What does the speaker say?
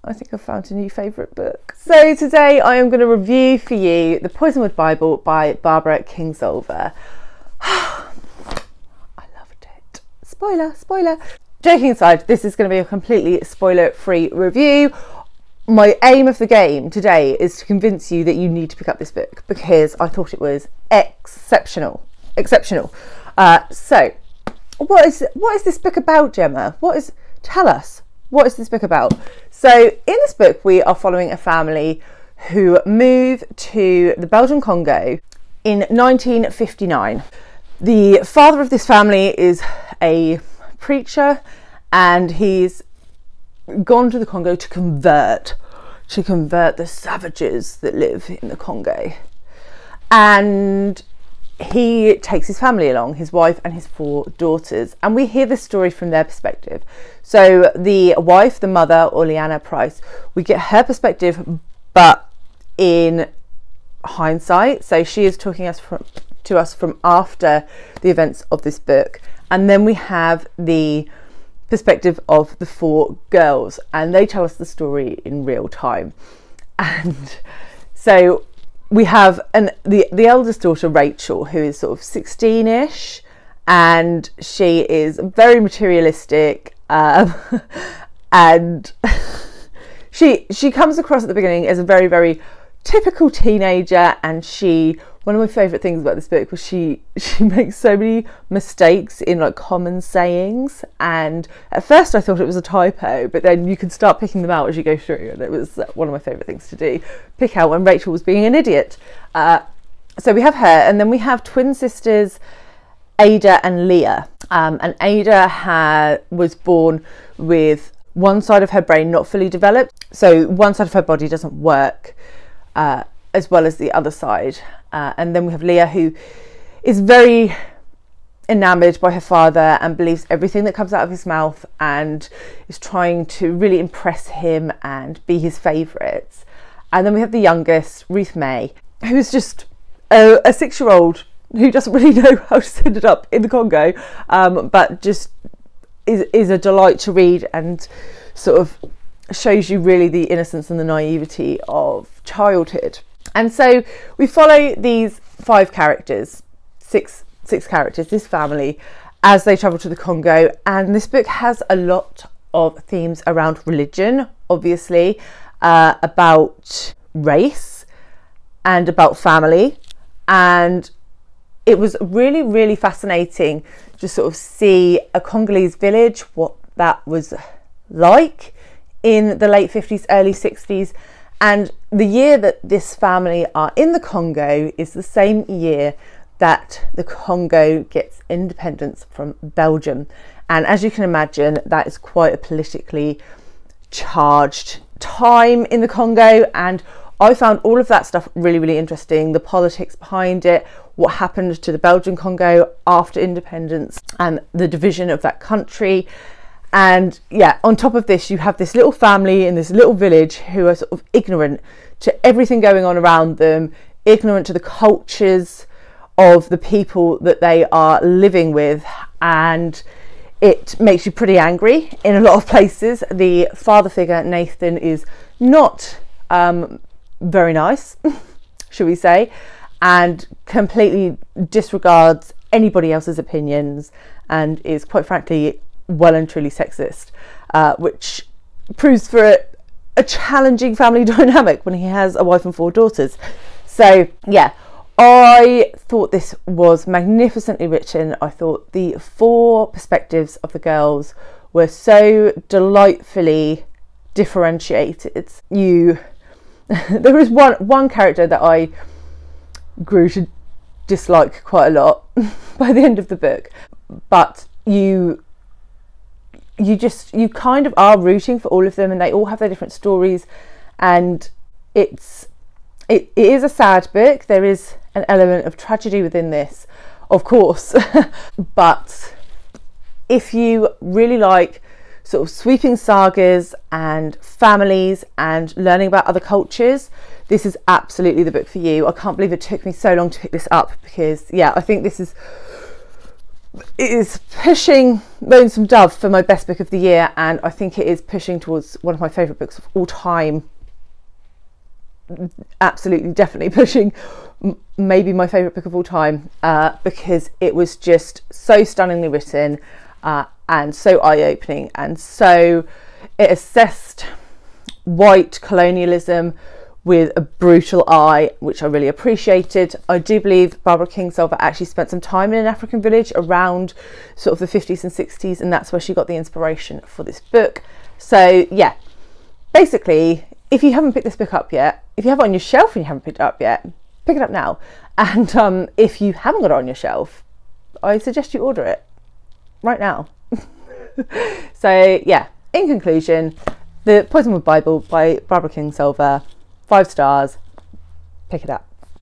I think I've found a new favourite book. So today I am going to review for you the Poisonwood Bible by Barbara Kingsolver. I loved it. Spoiler. Joking aside, this is going to be a completely spoiler-free review. My aim of the game today is to convince you that you need to pick up this book because I thought it was exceptional. So what is this book about, Gemma? Tell us, what is this book about? So in this book we are following a family who move to the Belgian Congo in 1959. The father of this family is a preacher and he's gone to the Congo to convert the savages that live in the Congo, and he takes his family along, his wife and his 4 daughters, and we hear this story from their perspective. So the wife, the mother, Orleana Price, we get her perspective but in hindsight, so she is talking to us from after the events of this book, and then we have the perspective of the 4 girls and they tell us the story in real time. And so we have the eldest daughter, Rachel, who is sort of 16ish, and she is very materialistic, and she comes across at the beginning as a very, very typical teenager, and one of my favourite things about this book was she makes so many mistakes in like common sayings, and at first I thought it was a typo, but then you can start picking them out as you go through, and it was one of my favourite things to do, pick out when Rachel was being an idiot. So we have her, and then we have twin sisters Ada and Leah, and Ada was born with one side of her brain not fully developed, so one side of her body doesn't work as well as the other side. And then we have Leah, who is very enamoured by her father and believes everything that comes out of his mouth and is trying to really impress him and be his favourites. And then we have the youngest, Ruth May, who's just a 6-year-old who doesn't really know how to set it up in the Congo, but just is a delight to read and sort of shows you really the innocence and the naivety of childhood. And so we follow these 5 characters, six characters, this family, as they travel to the Congo. And this book has a lot of themes around religion, obviously, about race and about family. And it was really, really fascinating to sort of see a Congolese village, what that was like in the late 50s, early 60s. And the year that this family are in the Congo is the same year that the Congo gets independence from Belgium. And as you can imagine, that is quite a politically charged time in the Congo. And I found all of that stuff really, really interesting. The politics behind it, what happened to the Belgian Congo after independence and the division of that country. And yeah, on top of this, you have this little family in this little village who are sort of ignorant to everything going on around them, ignorant to the cultures of the people that they are living with. And it makes you pretty angry in a lot of places. The father figure, Nathan, is not very nice, should we say, and completely disregards anybody else's opinions and is quite frankly well and truly sexist, which proves for a challenging family dynamic when he has a wife and 4 daughters. So yeah, I thought this was magnificently written. I thought the 4 perspectives of the girls were so delightfully differentiated. There is one character that I grew to dislike quite a lot by the end of the book, but you kind of are rooting for all of them, and they all have their different stories, and it is a sad book. There is an element of tragedy within this, of course, but if you really like sort of sweeping sagas and families and learning about other cultures, this is absolutely the book for you. I can't believe it took me so long to pick this up because yeah, I think this is it is pushing Lonesome Dove for my best book of the year, and I think it is pushing towards one of my favourite books of all time. Absolutely, definitely pushing maybe my favourite book of all time, because it was just so stunningly written, and so eye-opening, and so it assessed white colonialism with a brutal eye, which I really appreciated. I do believe Barbara Kingsolver actually spent some time in an African village around sort of the 50s and 60s, and that's where she got the inspiration for this book. So yeah, basically, if you haven't picked this book up yet, if you have it on your shelf and you haven't picked it up yet, pick it up now. And if you haven't got it on your shelf, I suggest you order it right now. So yeah, in conclusion, the Poisonwood Bible by Barbara Kingsolver, 5 stars, pick it up.